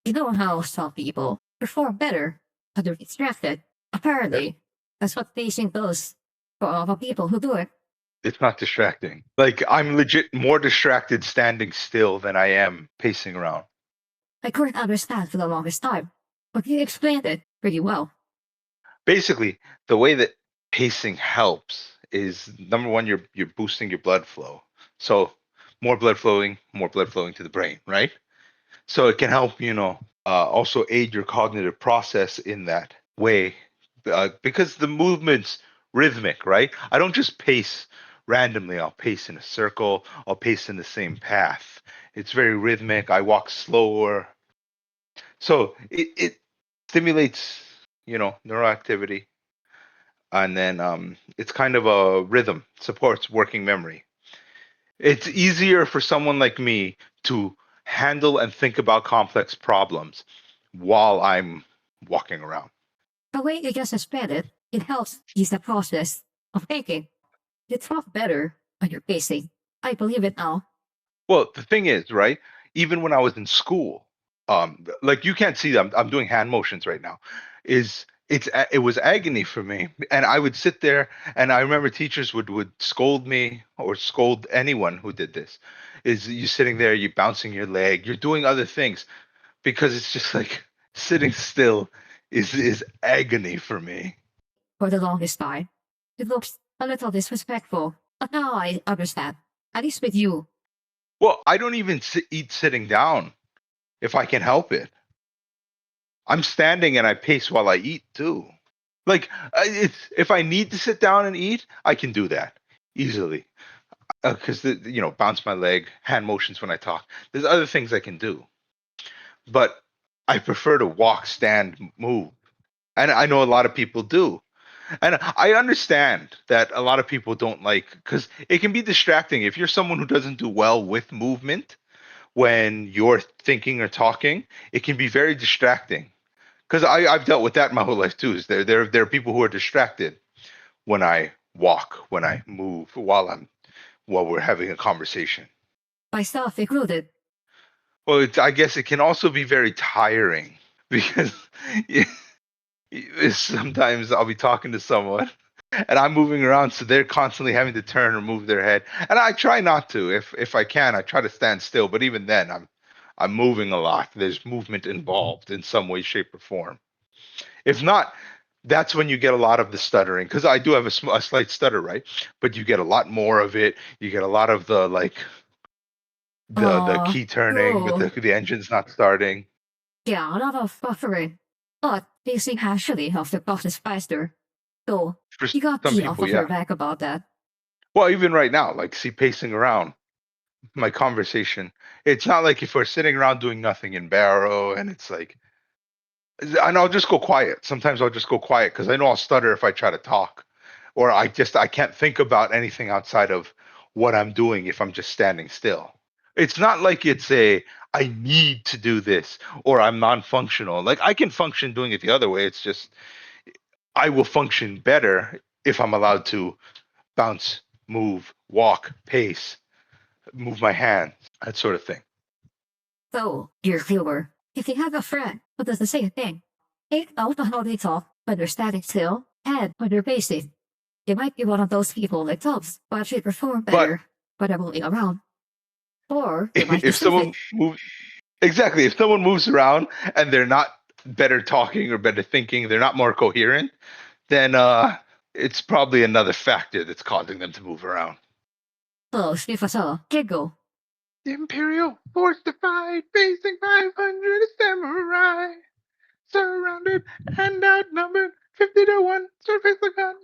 You know how some people perform better when they're distracted. Apparently, that's what pacing does for all the people who do it. It's not distracting. Like I'm legit more distracted standing still than I am pacing around. I couldn't understand for the longest time, but you explained it pretty well. Basically, the way that pacing helps is number one, you're boosting your blood flow. So more blood flowing to the brain, right? So it can help, also aid your cognitive process in that way, because the movement's rhythmic, right? I don't just pace randomly. I'll pace in a circle. I'll pace in the same path. It's very rhythmic. I walk slower, so it stimulates, neural activity, and then it's kind of a rhythm, supports working memory. It's easier for someone like me to handle and think about complex problems while I'm walking around. The way you just explained it, it helps ease the process of thinking. You talk better when you're pacing. I believe it now. Well, the thing is, right? Even when I was in school, like you can't see them. I'm doing hand motions right now. It was agony for me, and I would sit there, and I remember teachers would scold me or scold anyone who did this. Is you sitting there, you bouncing your leg, you're doing other things because it's just like sitting still is agony for me. For the longest time, it looks a little disrespectful, but now I understand. At least with you. Well, I don't even eat sitting down if I can help it. I'm standing and I pace while I eat too. Like if I need to sit down and eat, I can do that easily because bounce my leg, hand motions when I talk. There's other things I can do, but I prefer to walk, stand, move, and I know a lot of people do. And I understand that a lot of people don't like because it can be distracting if you're someone who doesn't do well with movement when you're thinking or talking. It can be very distracting because I've dealt with that my whole life too. Is there are people who are distracted when I walk, when I move, while we're having a conversation. Myself included. Well, I guess it can also be very tiring because sometimes I'll be talking to someone and I'm moving around, so they're constantly having to turn or move their head. And I try not to. If I can, I try to stand still. But even then, I'm moving a lot. There's movement involved in some way, shape, or form. If not, that's when you get a lot of the stuttering. Because I do have a slight stutter, right? But you get a lot more of it. You get a lot of the like the key turning, but Oh, the engine's not starting. yeah, a lot of buffering. But pacing actually helps the process faster. So, For you got some me off people, of your yeah. back about that. Well, even right now, like see pacing around my conversation. It's not like if we're sitting around doing nothing in Barrow and it's like, and I'll just go quiet. Sometimes I'll just go quiet because I know I'll stutter if I try to talk, or I can't think about anything outside of what I'm doing if I'm just standing still. It's not like it's a I need to do this or I'm non-functional. Like I can function doing it the other way. It's just I will function better if I'm allowed to bounce, move, walk, pace, move my hands, that sort of thing. So, dear viewer, if you have a friend who does the same thing, take note of how they talk when they're standing still and when they're pacing. You might be one of those people that talks but actually perform But better when they're moving around. Or they might be if someone stupid. moves, exactly, if someone moves around and they're not better talking or better thinking, they're not more coherent, then it's probably another factor that's causing them to move around. So, give us a giggle. The Imperial forced to fight, facing 500 samurai, surrounded and outnumbered 50 to 1, surface the gun.